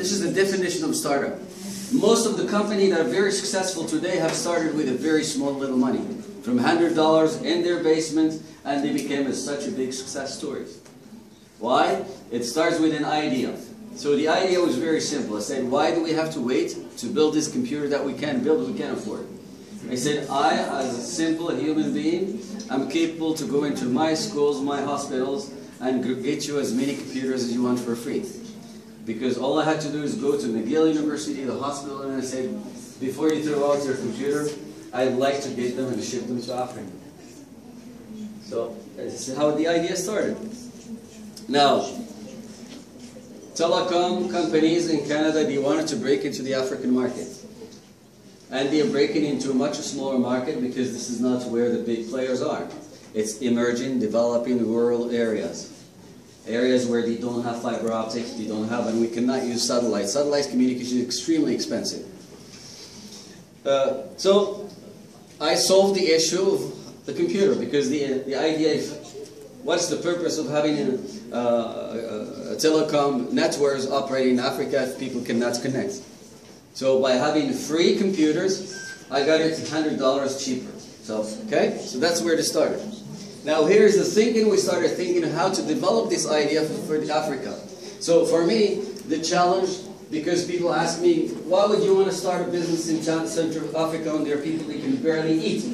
this is the definition of startup. Most of the companies that are very successful today have started with a very small little money, from $100 in their basement, and they became such a big success story. Why? It starts with an idea. So the idea was very simple. I said, why do we have to wait to build this computer that we can't build, we can't afford? I said, I, as a simple human being, I'm capable to go into my schools, my hospitals, and get you as many computers as you want for free. Because all I had to do is go to McGill University, the hospital, and I said, before you throw out your computer, I'd like to get them and ship them to Africa. So this is how the idea started. Now, telecom companies in Canada, they wanted to break into the African market. And they are breaking into a much smaller market because this is not where the big players are. It's emerging, developing rural areas. Areas where they don't have fiber optics, they don't have, and we cannot use satellites. Satellite communication is extremely expensive. So I solved the issue of the computer, because the idea is, what's the purpose of having a telecom networks operating in Africa if people cannot connect? So by having free computers, I got it $100 cheaper. So, okay? So that's where it started. Now here's the thinking. We started thinking how to develop this idea for Africa. So for me, the challenge, because people ask me, why would you want to start a business in Central Africa when there are people that can barely eat?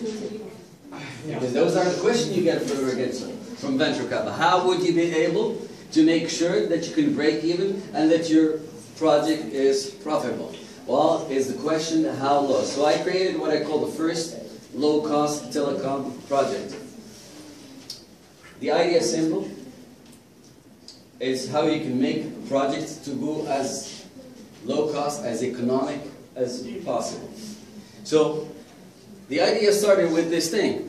Because those are the questions you get from venture capital. How would you be able to make sure that you can break even and that your project is profitable? Well, is the question how low. So I created what I call the first low-cost telecom project. The idea is simple. It's how you can make a project to go as low-cost, as economic as possible. So the idea started with this thing.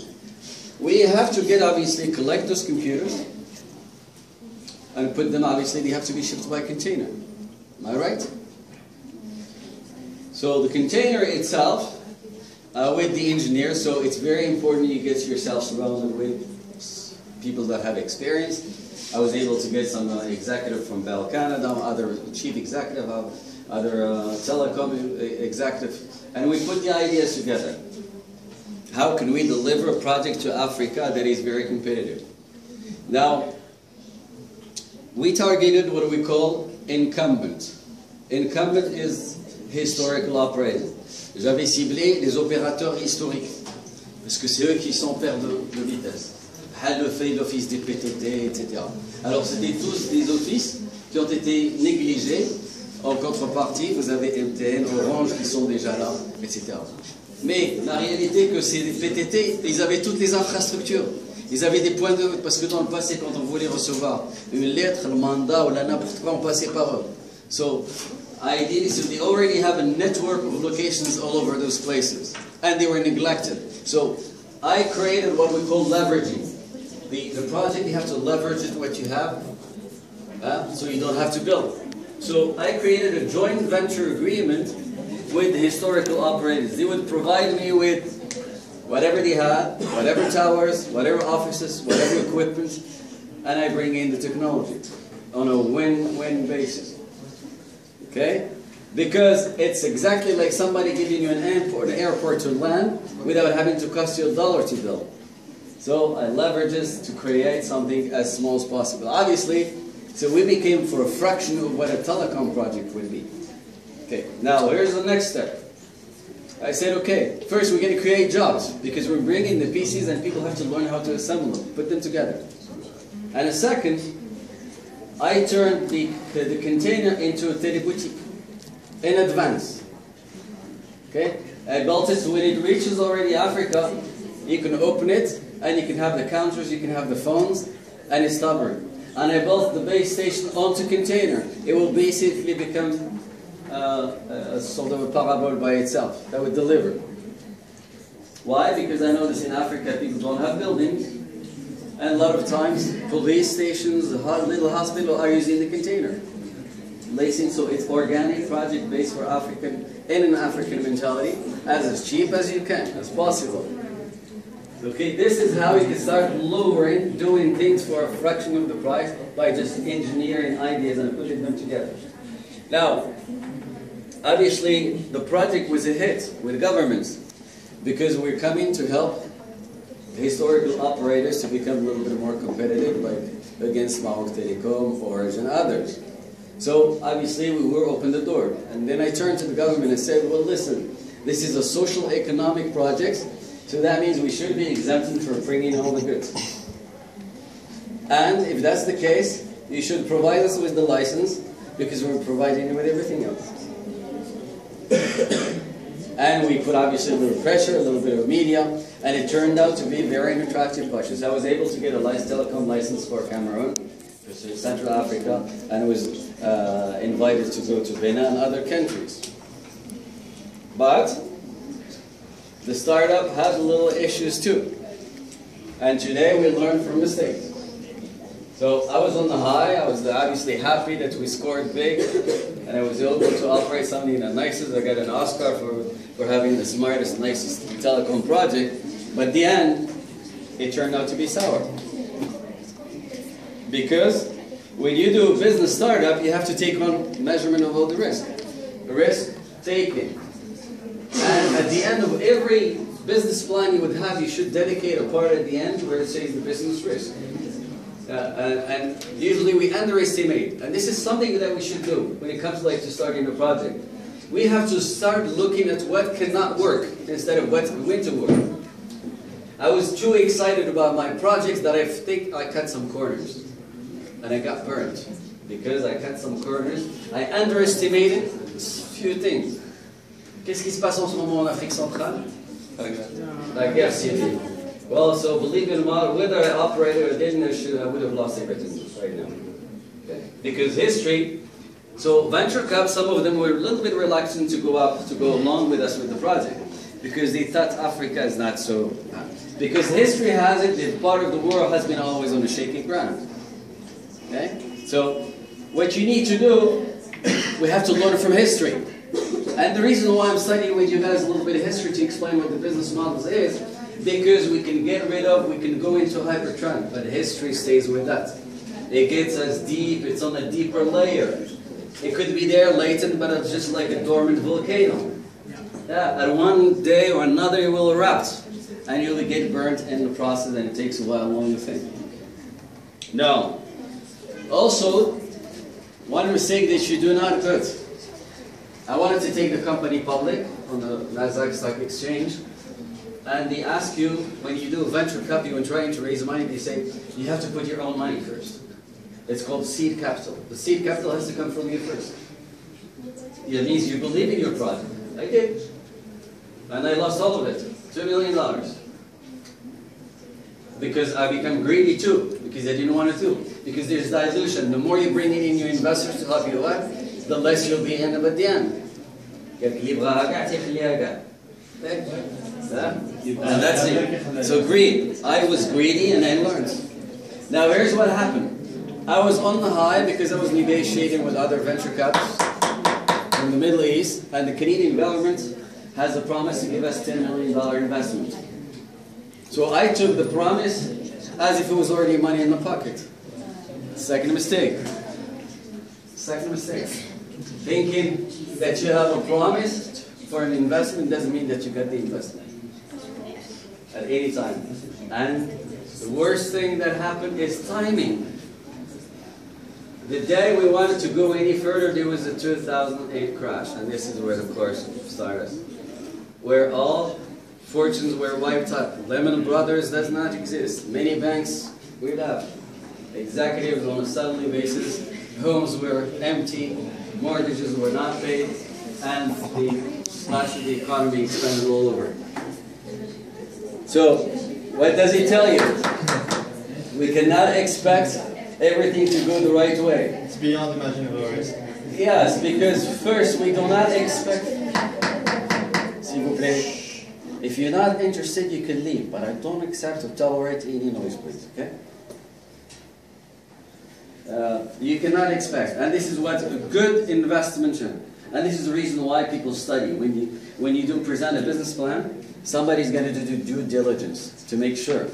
We have to get, obviously, collect those computers and put them, obviously, they have to be shipped by container. Am I right? So the container itself, with the engineer, so it's very important you get yourself surrounded with people that have experience. I was able to get some executive from Bell Canada, other chief executive, other telecom executive, and we put the ideas together. How can we deliver a project to Africa that is very competitive? Now, we targeted what we call incumbent. Incumbent is historical operators. J'avais ciblé les opérateurs historiques, parce que c'est eux qui sont pères de vitesse. Le fait l'office des PTT, etc. Alors c'était tous des offices qui ont été négligés. En contrepartie, vous avez MTN, Orange qui sont déjà là, etc. Mais la réalité que ces PTT, ils avaient toutes les infrastructures. Ils avaient des points de... Parce que dans le passé, quand on voulait recevoir une lettre, le mandat ou la n'importe quoi, on passait par eux. So, ideally, so they already have a network of locations all over those places. And they were neglected. So, I created what we call leveraging. The project, you have to leverage it, what you have, so you don't have to build. So I created a joint venture agreement with the historical operators. They would provide me with whatever they had, whatever towers, whatever offices, whatever equipment, and I bring in the technology on a win-win basis. Okay? Because it's exactly like somebody giving you an airport to land without having to cost you $1 to build. So I leverage this to create something as small as possible. Obviously, so we became for a fraction of what a telecom project would be. Okay, now here's the next step. I said, okay, first we're going to create jobs because we're bringing the PCs and people have to learn how to assemble them, put them together. And a second, I turned the container into a teleboutique in advance. Okay, I built it so when it reaches already Africa, you can open it and you can have the counters, you can have the phones, and it's stubborn. And I built the base station onto container. It will basically become a sort of a parabole by itself that would deliver. Why? Because I notice in Africa people don't have buildings, and a lot of times police stations, little hospitals are using the container. Lacing, so it's organic, project based for African, in an African mentality, as cheap as you can, as possible. Okay, this is how you can start lowering, doing things for a fraction of the price by just engineering ideas and putting them together. Now, obviously, the project was a hit with governments because we're coming to help historical operators to become a little bit more competitive, like against Maroc Telecom, Orange, and others. So obviously we were open the door. And then I turned to the government and said, well listen, this is a social economic project, so that means we should be exempted for bringing all the goods. And if that's the case, you should provide us with the license, because we're providing you with everything else. And we put obviously a little pressure, a little bit of media, and it turned out to be very an attractive project. I was able to get a telecom license for Cameroon, for Central Africa, and I was invited to go to Benin and other countries. But the startup had little issues too. And today we learn from mistakes. So I was on the high, I was obviously happy that we scored big, and I was able to operate something the nicest. I got an Oscar for having the smartest, nicest telecom project. But at the end, it turned out to be sour. Because when you do a business startup, you have to take on measurement of all the risk. Risk taking. And at the end of every business plan you would have, you should dedicate a part at the end where it says the business risk. And usually we underestimate. And this is something that we should do when it comes to starting a project. We have to start looking at what cannot work instead of what's going to work. I was too excited about my projects that I think I cut some corners. And I got burned. Because I cut some corners, I underestimated a few things. Qu'est-ce qui se passe en ce moment en Afrique centrale? La guerre civile. Well, so believe it or not, whether I operated or didn't, I would have lost everything right now. Okay? Because history, so venture caps, some of them were a little bit reluctant to go along with us with the project. Because they thought Africa is not so... Because history has it that part of the world has been always on a shaky ground. Okay? So, what you need to do, we have to learn from history. And the reason why I'm studying with you guys a little bit of history to explain what the business models is, because we can get rid of, we can go into hypertrend, but history stays with us. It gets us deep, it's on a deeper layer. It could be there latent, but it's just like a dormant volcano. Yeah, and one day or another it will erupt, and you'll get burnt in the process, and it takes a while along the thing. No. Also, one mistake that you do not put. I wanted to take the company public on the Nasdaq Stock Exchange, and they ask you, when you do a venture capital and trying to raise money, they say, you have to put your own money first. It's called seed capital. The seed capital has to come from you first. It means you believe in your project. I did. And I lost all of it, $2 million. Because I become greedy too, because I didn't want to do. Because there's dilution. The more you bring in your investors to help you out, the less you'll be in them at the end. And that's it. So greed. I was greedy and I learned. Now here's what happened. I was on the high because I was negotiating with other venture capitalists from the Middle East, and the Canadian government has a promise to give us $10 million investment. So I took the promise as if it was already money in the pocket. Second mistake. Second mistake. Thinking that you have a promise for an investment doesn't mean that you get the investment at any time. And the worst thing that happened is timing. The day we wanted to go any further, there was a 2008 crash, and this is where the course started, where all fortunes were wiped out. Lehman Brothers does not exist. Many banks were left. Executives on a suddenly basis. Homes were empty. Mortgages were not paid, and the splash of the economy expanded all over. So, what does it tell you? We cannot expect everything to go the right way. It's beyond imaginable risk. Yes, because first we do not expect... S'il vous plaît. If you're not interested, you can leave, but I don't accept or tolerate any noise, please, okay? You cannot expect, and this is what a good investment should. And this is the reason why people study. When you do present a business plan, somebody's going to do due diligence to make sure.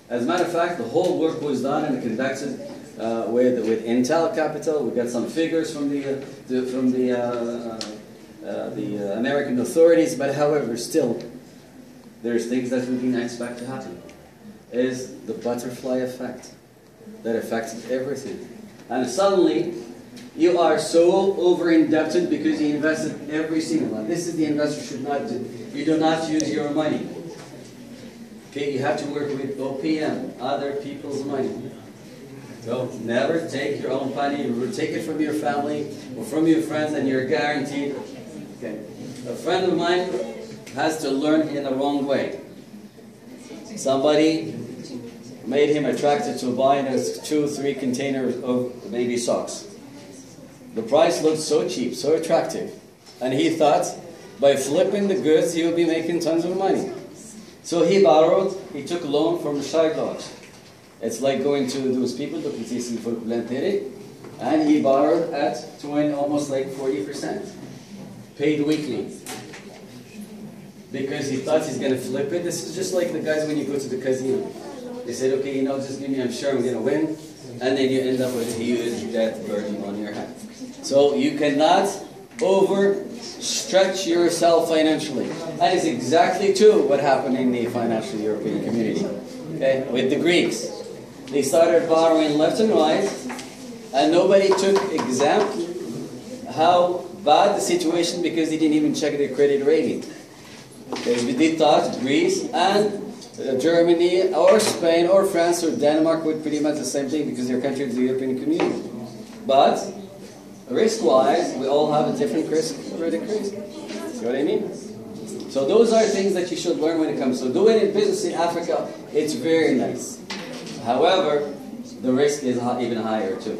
As a matter of fact, the whole work was done and conducted with Intel Capital. We got some figures from the American authorities, but however, still, there's things that we didn't expect to happen. Is the butterfly effect that affected everything. And suddenly, you are so over-indebted because you invested every single one. This is the investor should not do. You do not use your money. Okay, you have to work with OPM, other people's money. So never take your own money. Take it from your family or from your friends, and you're guaranteed. Okay. A friend of mine has to learn in the wrong way. Somebody made him attracted to buying 2 or 3 containers of baby socks. The price looked so cheap, so attractive, and he thought by flipping the goods he would be making tons of money. So he took a loan from Shaidogs. It's like going to those people, and he borrowed at almost like 40%, paid weekly. Because he thought he's going to flip it. This is just like the guys when you go to the casino. They said, okay, just give me, I'm sure I'm going to win. And then you end up with a huge debt burden on your hand. So you cannot overstretch yourself financially. That is exactly true what happened in the financial European community. Okay, with the Greeks. They started borrowing left and right, and nobody took example how bad the situation because they didn't even check their credit rating. They thought Greece and Germany or Spain or France or Denmark would pretty much the same thing because they're countries of the European community. But risk-wise, we all have a different credit risk. See what I mean? So those are things that you should learn when it comes. So doing it business in Africa, it's very nice. However, the risk is even higher too.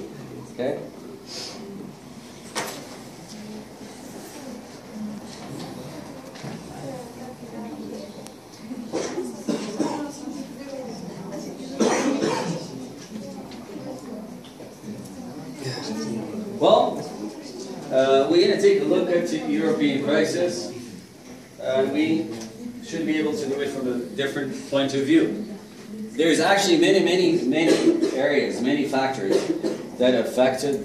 Okay? Well, we're going to take a look at the European crisis, and we should be able to do it from a different point of view. There's actually many areas, many factors that affected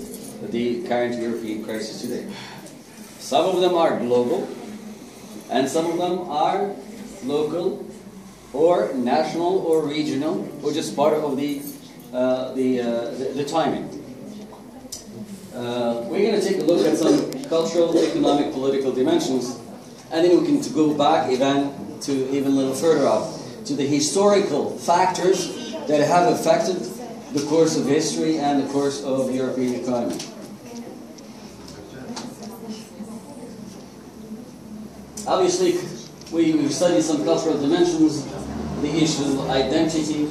the current European crisis today. Some of them are global, and some of them are local, or national, or regional, or just part of the timing. We're going to take a look at some cultural, economic, political dimensions, and then we can go back even a little further up to the historical factors that have affected the course of history and the course of European economy. Obviously, we studied some cultural dimensions, the issues of identity,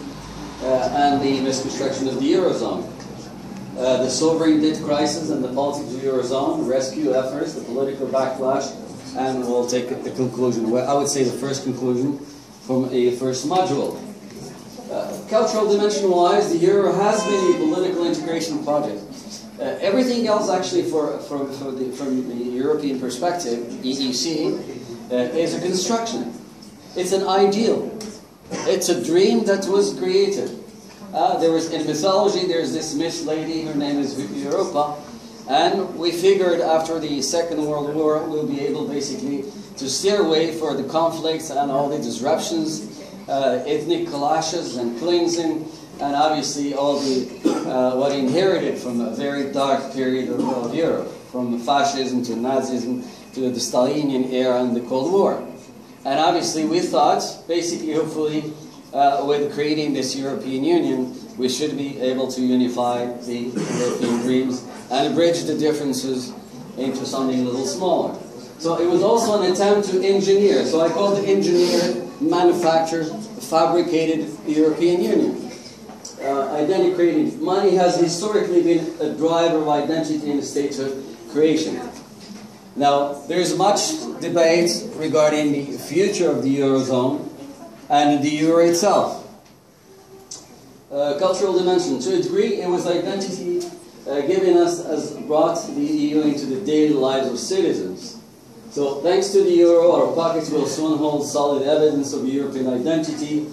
and the misconstruction of the Eurozone. The sovereign debt crisis and the politics of the Eurozone, rescue efforts, the political backlash, and we'll take the conclusion. Well, I would say the first conclusion from a first module. Cultural dimension-wise, the Euro has been a political integration project. Everything else, actually, from the European perspective, EEC, is a construction. It's an ideal. It's a dream that was created. There was, in mythology, there's this myth lady, her name is Europa, and we figured after the Second World War we'll be able basically to steer away for the conflicts and all the disruptions, ethnic clashes and cleansing, and obviously all the what inherited from a very dark period of Europe, from fascism to Nazism to the Stalinian era and the Cold War. And obviously we thought, basically, hopefully, with creating this European Union, we should be able to unify the European dreams and bridge the differences into something a little smaller. So it was also an attempt to engineer. So I call it engineer, manufacture, fabricated European Union. Identity creating. Money has historically been a driver of identity in the states of creation. Now, there's much debate regarding the future of the Eurozone and the Euro itself. Cultural dimension. To a degree, it was identity giving us as brought the EU into the daily lives of citizens. So, thanks to the Euro, our pockets will soon hold solid evidence of European identity,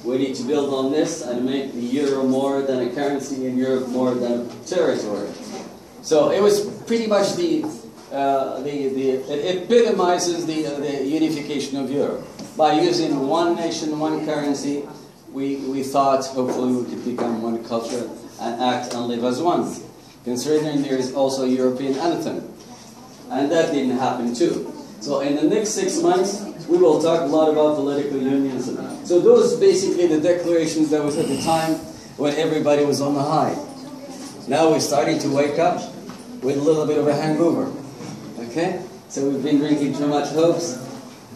We need to build on this and make the euro more than a currency and Europe more than a territory. So it was pretty much it epitomizes the unification of Europe. By using one nation, one currency, we thought hopefully we could become one culture and act and live as one. Considering there is also a European anthem. And that didn't happen too. So in the next 6 months, we will talk a lot about political unions. So those basically the declarations that was at the time when everybody was on the high. Now we're starting to wake up with a little bit of a hangover. Okay? So we've been drinking too much hopes.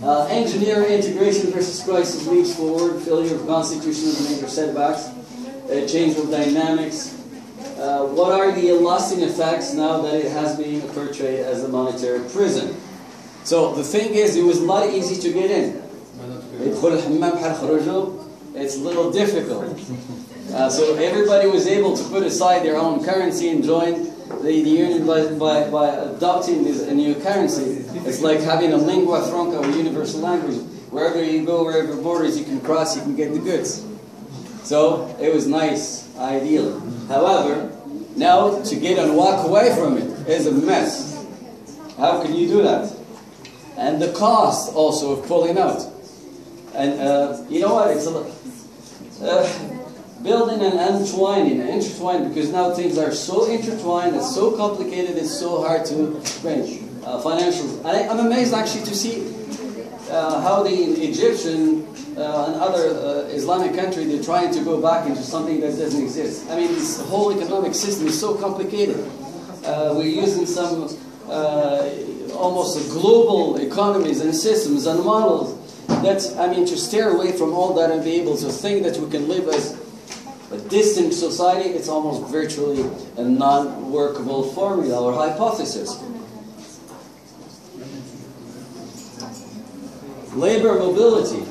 Engineering integration versus crisis leaps forward, failure of constitution of major setbacks, change of dynamics. What are the lasting effects now that it has been portrayed as a monetary prison? So the thing is, it was not easy to get in. It's a little difficult. So everybody was able to put aside their own currency and join the union by adopting a new currency. It's like having a lingua franca, or universal language. Wherever you go, wherever borders you can cross, you can get the goods. So it was nice, ideal. However, now to get and walk away from it is a mess. How can you do that? And the cost also of pulling out. And you know what? It's building and intertwining, because now things are so intertwined, it's so complicated, it's so hard to arrange. Financials. I'm amazed actually to see how the Egyptian and other Islamic country, they're trying to go back into something that doesn't exist. I mean, this whole economic system is so complicated. We're using some almost global economies and systems and models that, I mean, to steer away from all that and be able to think that we can live as a distant society, it's almost virtually a non-workable formula or hypothesis. Labor mobility.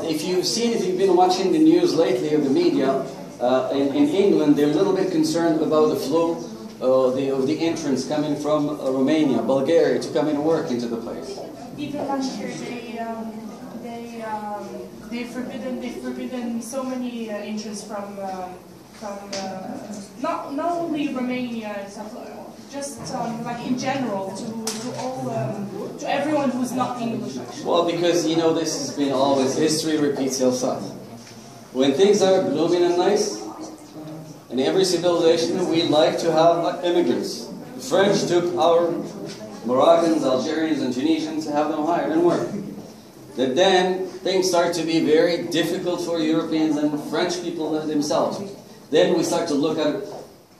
If you've been watching the news lately or the media, in England, they're a little bit concerned about the flow of the entrants coming from Romania, Bulgaria, to come and work into the place. Even last year, they've forbidden so many entrants from not only Romania and stuff, just like in general to everyone who's not English. Actually. Well, because you know this has been always history repeats itself. When things are blooming and nice, in every civilization we like to have immigrants. The French took our Moroccans, Algerians, and Tunisians to have them hired and work. That then things start to be very difficult for Europeans and French people themselves. Then we start to look at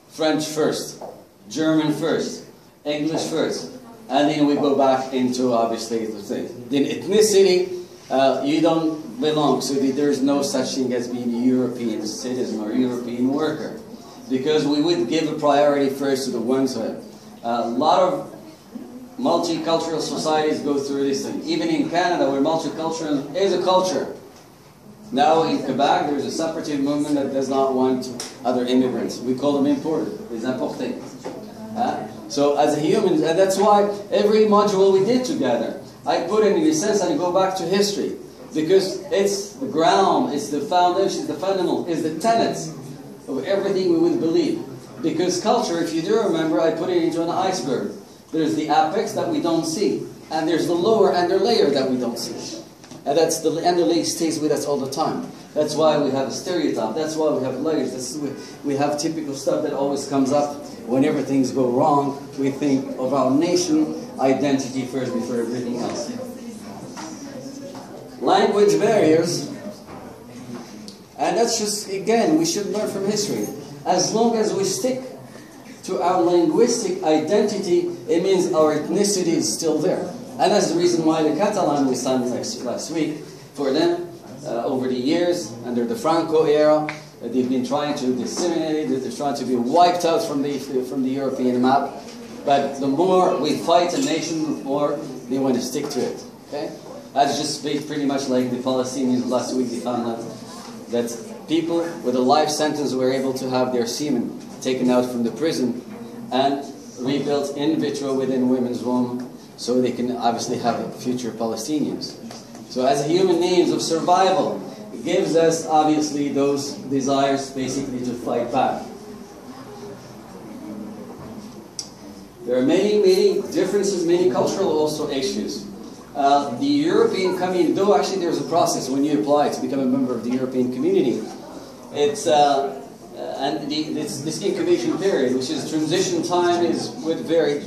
French first, German first, English first, and then we go back into obviously the thing. Then ethnicity, you don't belong, so there's no such thing as being a European citizen or European worker, because we would give a priority first to the ones who have. A lot of multicultural societies go through this thing. Even in Canada, where multiculturalism is a culture. Now in Quebec, there's a separatist movement that does not want other immigrants. We call them imported, les importés. So as a human, and that's why every module we did together, I put it in a sense and go back to history. Because it's the ground, it's the foundation, it's the fundamental, it's the tenets of everything we would believe. Because culture, if you do remember, I put it into an iceberg. There's the apex that we don't see, and there's the lower underlayer that we don't see. And that's the underlayer stays with us all the time. That's why we have a stereotype. That's why we have layers. We have typical stuff that always comes up whenever things go wrong. We think of our nation identity first before everything else. Language barriers, and that's just, again, we should learn from history. As long as we stick to our linguistic identity, it means our ethnicity is still there. And that's the reason why the Catalan we signed last week, for them, over the years, under the Franco era, they've been trying to disseminate it, they're trying to be wiped out from the European map. But the more we fight a nation, the more they want to stick to it. Okay? That's just pretty much like the Palestinians last week. They found out that people with a life sentence were able to have their semen taken out from the prison and rebuilt in vitro within women's womb, so they can obviously have future Palestinians. So as human means of survival, gives us obviously those desires basically to fight back. There are many differences, many cultural also issues. The European community, though actually there's a process when you apply to become a member of the European community, it's this incubation period, which is transition time, would vary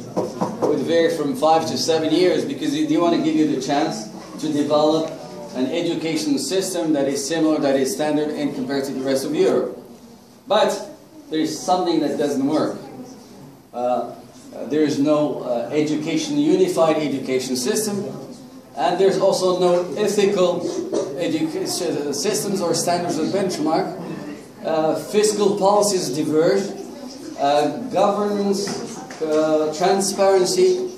from 5 to 7 years, because they want to give you the chance to develop an education system that is similar, that is standard, and compared to the rest of Europe. But there is something that doesn't work. There is no unified education system, and there's also no ethical education systems or standards of benchmark. Fiscal policies diverge. Governance, transparency,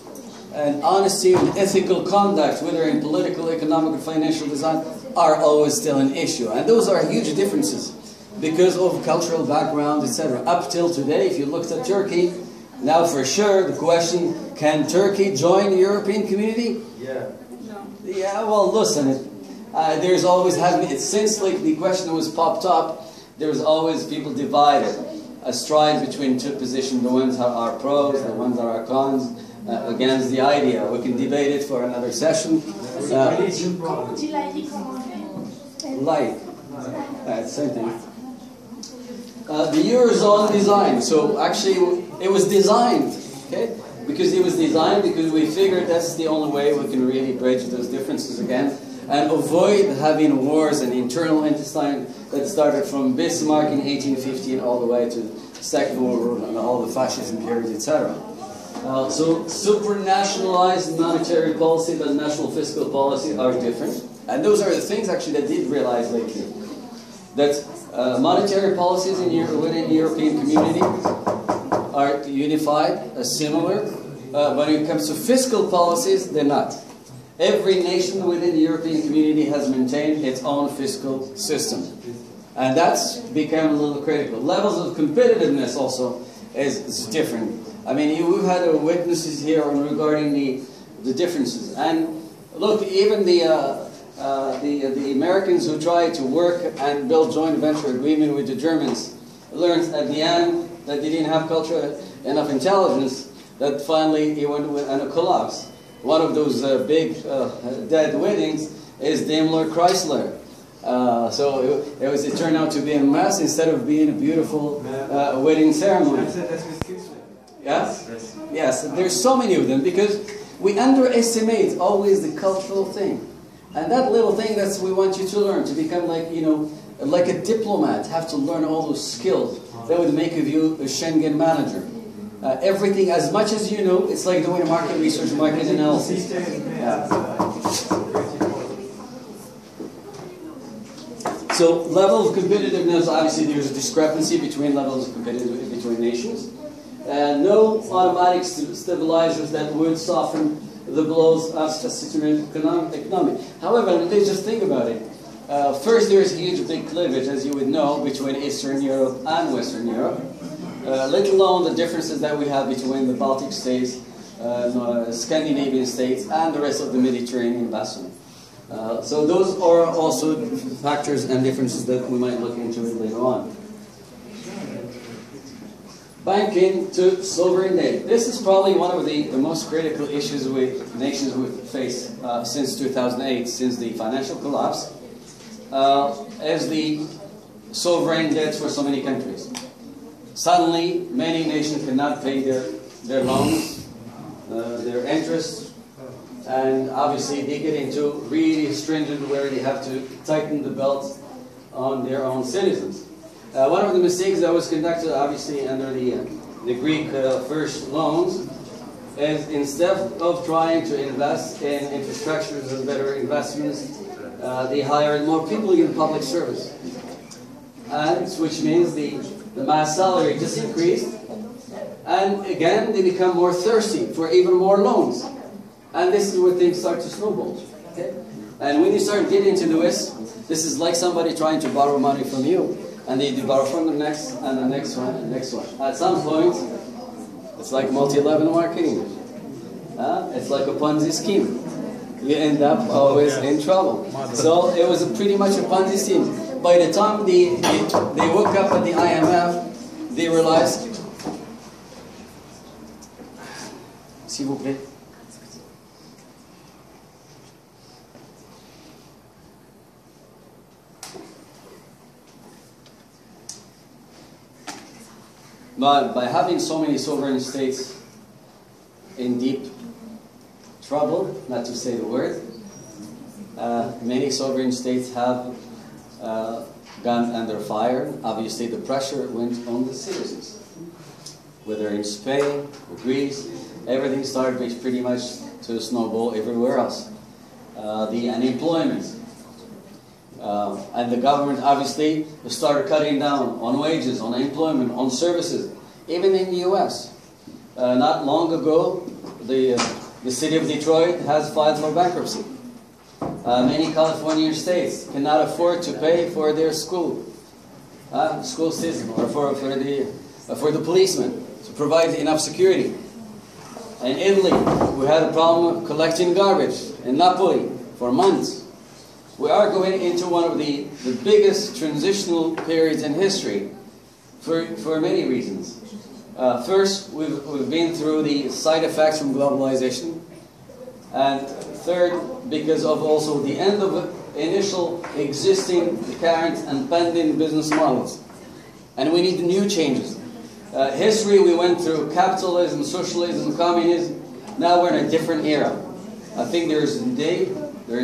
and honesty and ethical conduct, whether in political, economic, or financial design, are always still an issue. And those are huge differences because of cultural background, etc. Up till today, if you looked at Turkey, now for sure, the question, can Turkey join the European community? Yeah. No. Yeah, well, listen, there's always since like the question was popped up, there's always people divided, a stride between two positions, the ones that are pros, the ones that are cons, against the idea. We can debate it for another session. Like, same thing. The Eurozone design. So actually, it was designed, okay? Because it was designed because we figured that's the only way we can really bridge those differences again and avoid having wars and internal intestine that started from Bismarck in 1815 all the way to the Second World War and all the fascism periods, etc. So supranationalized monetary policy and national fiscal policy are different. And those are the things actually that did realize lately. That monetary policies within the European community are unified, similar. When it comes to fiscal policies, they're not. Every nation within the European community has maintained its own fiscal system. And that's become a little critical. Levels of competitiveness also is different. I mean, we've had witnesses here regarding the differences. And look, even the Americans who tried to work and build joint venture agreement with the Germans learned at the end that they didn't have enough intelligence, that finally it went on a collapse. One of those big dead weddings is Daimler Chrysler. So it turned out to be a mess instead of being a beautiful wedding ceremony. Yes? Yes, there's so many of them because we underestimate always the cultural thing. And that little thing that we want you to learn, to become like, like a diplomat, have to learn all those skills that would make of you a Schengen manager. Everything, as much as you know, it's like doing a market research, market analysis. Yeah. So, level of competitiveness, obviously there's a discrepancy between levels of competitiveness between nations. No automatic stabilizers that would soften the blows of a economy. However, let's just think about it. First, there's a huge big cleavage, as you would know, between Eastern Europe and Western Europe. Let alone the differences that we have between the Baltic states, Scandinavian states, and the rest of the Mediterranean basin. So those are also factors and differences that we might look into it later on. Banking to sovereign debt. This is probably one of the most critical issues nations would face since 2008, since the financial collapse, as the sovereign debts for so many countries. Suddenly, many nations cannot pay their loans, their interest, and obviously they get into really stringent where they have to tighten the belt on their own citizens. One of the mistakes that was conducted, obviously, under the Greek first loans is instead of trying to invest in infrastructures and better investments, they hired more people in public service, and which means the mass salary just increased, and again they become more thirsty for even more loans, and this is where things start to snowball. Okay? And when you start getting into this is like somebody trying to borrow money from you, and they borrow from the next and the next one and the next one. At some point, it's like multi-level marketing. It's like a Ponzi scheme. you end up always in trouble. So it was pretty much a Ponzi scheme. By the time they woke up at the IMF, they realized, s'il vous plaît. But by having so many sovereign states in deep trouble, not to say the word, many sovereign states have gone under fire. Obviously, the pressure went on the citizens. Whether in Spain or Greece, everything started pretty much to snowball everywhere else. The unemployment. And the government obviously started cutting down on wages, on employment, on services, even in the US. Not long ago, the city of Detroit has filed for bankruptcy. Many Californian states cannot afford to pay for their school system or for the policemen to provide enough security. In Italy, we had a problem collecting garbage in Napoli for months. We are going into one of the biggest transitional periods in history for many reasons. First, we've been through the side effects from globalization. And third, because of also the end of initial existing current and pending business models. And we need new changes. History, we went through capitalism, socialism, communism. Now we're in a different era. I think there is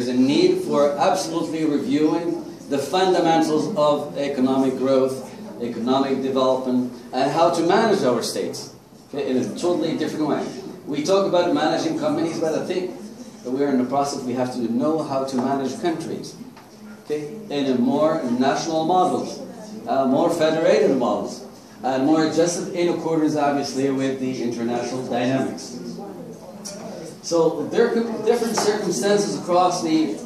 a need for absolutely reviewing the fundamentals of economic growth, economic development, and how to manage our states, okay, in a totally different way. We talk about managing companies, but I think that we're in the process, we have to know how to manage countries, okay, in a more national models, more federated models, and more adjusted in accordance, obviously, with the international dynamics. So there are different circumstances across the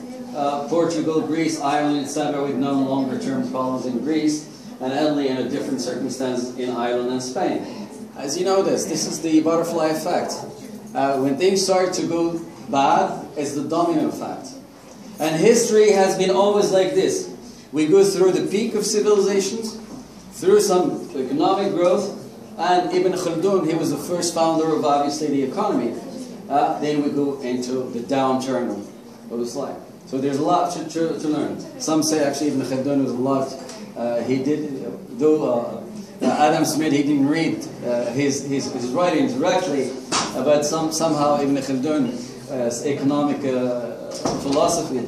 Portugal, Greece, Ireland, etc. with no longer-term problems in Greece, and Italy in a different circumstance in Ireland and Spain. As you know this is the butterfly effect. When things start to go bad, it's the domino effect. And history has been always like this. We go through the peak of civilizations, through some economic growth, and Ibn Khaldun, he was the first founder of obviously the economy. Then we go into the downturn of Islam. So there's a lot to learn. Some say actually Ibn Khaldun was a lot, he did, though Adam Smith, he didn't read his writings directly, but somehow Ibn Khaldun's economic philosophy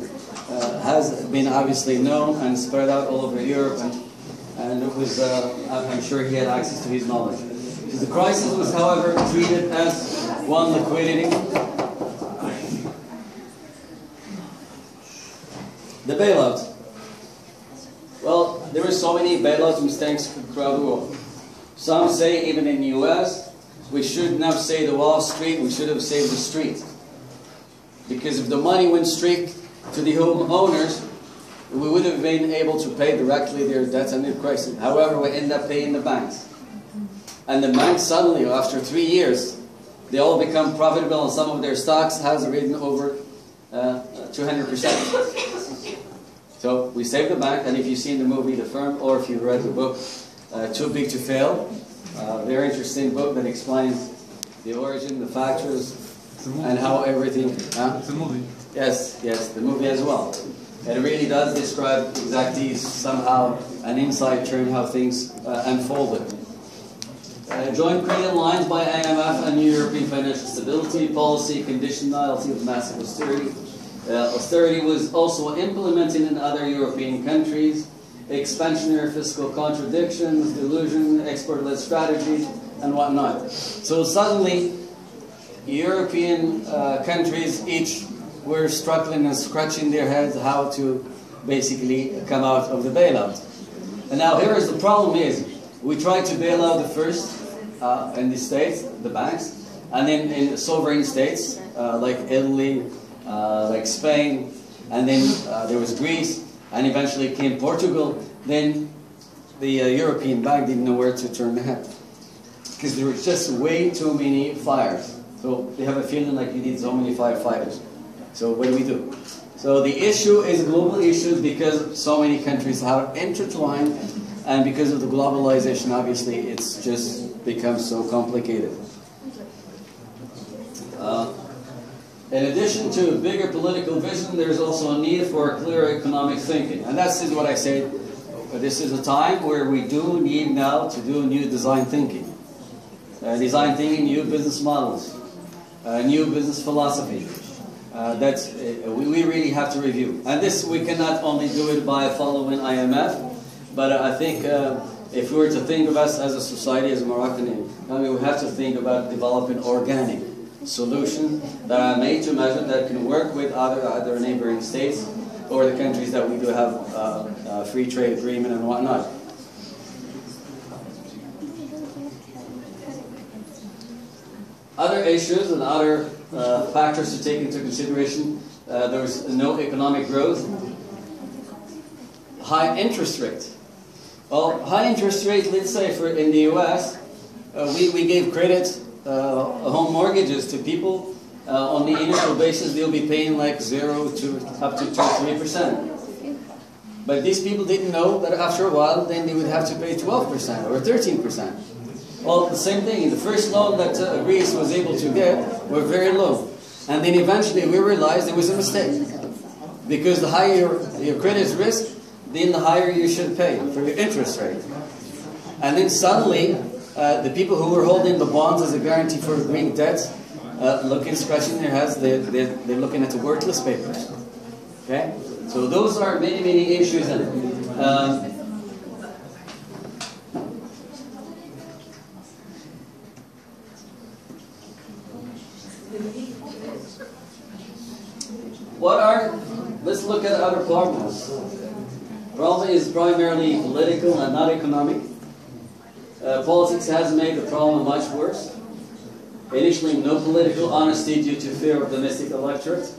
has been obviously known and spread out all over Europe, and it was, I'm sure he had access to his knowledge. The crisis was, however, treated as one liquidity. The bailout. Well, there were so many bailout mistakes throughout the world. Some say, even in the US, we should not say the Wall Street, we should have saved the street. Because if the money went straight to the homeowners, we would have been able to pay directly their debts and their crisis. However, we end up paying the banks. And the banks suddenly, after 3 years, they all become profitable, and some of their stocks has risen over 200%. So we saved the bank, and if you've seen the movie The Firm, or if you read the book Too Big to Fail, very interesting book that explains the origin, the factors, and how everything... It's a movie. Yes, the movie as well. And it really does describe exactly somehow an inside turn how things unfolded. Joint credit lines by IMF and European financial stability policy, conditionality of massive austerity. Austerity was also implemented in other European countries. Expansionary fiscal contradictions, delusion, export-led strategies, and whatnot. So suddenly, European countries each were struggling and scratching their heads how to basically come out of the bailout. And now here is the problem is, we tried to bail out the first in the States, the banks, and then in sovereign states like Italy, like Spain, and then there was Greece, and eventually came Portugal. Then the European Bank didn't know where to turn their head because there were just way too many fires. So they have a feeling like you need so many firefighters. So what do we do? So the issue is a global issue because so many countries are intertwined, and because of the globalization, obviously, it's just become so complicated. In addition to a bigger political vision, there's also a need for clear economic thinking. And that's what I said. This is a time where we do need now to do new design thinking. Design thinking, new business models, new business philosophy. We really have to review. And this, we cannot only do it by following IMF, but I think if we were to think of us as a society, as a Moroccan, we have to think about developing organic solutions that are made to measure, that can work with other neighboring states or the countries that we do have a free trade agreement and whatnot. Other issues and other factors to take into consideration, there's no economic growth, high interest rate. Well, high interest rate, let's say in the US, we gave credit home mortgages to people on the initial basis. They'll be paying like 0 to up to 2-3%. But these people didn't know that after a while, then they would have to pay 12% or 13%. Well, the same thing. In the first loan that Greece was able to get were very low, and then eventually we realized it was a mistake, because the higher your credit risk, then the higher you should pay for your interest rate. And then suddenly, the people who were holding the bonds as a guarantee for Greek debts, scratching their heads, they're looking at the worthless papers. Okay? So those are many, many issues in it. Let's look at other problems. Problem is primarily political and not economic. Politics has made the problem much worse. Initially, no political honesty due to fear of domestic electorate.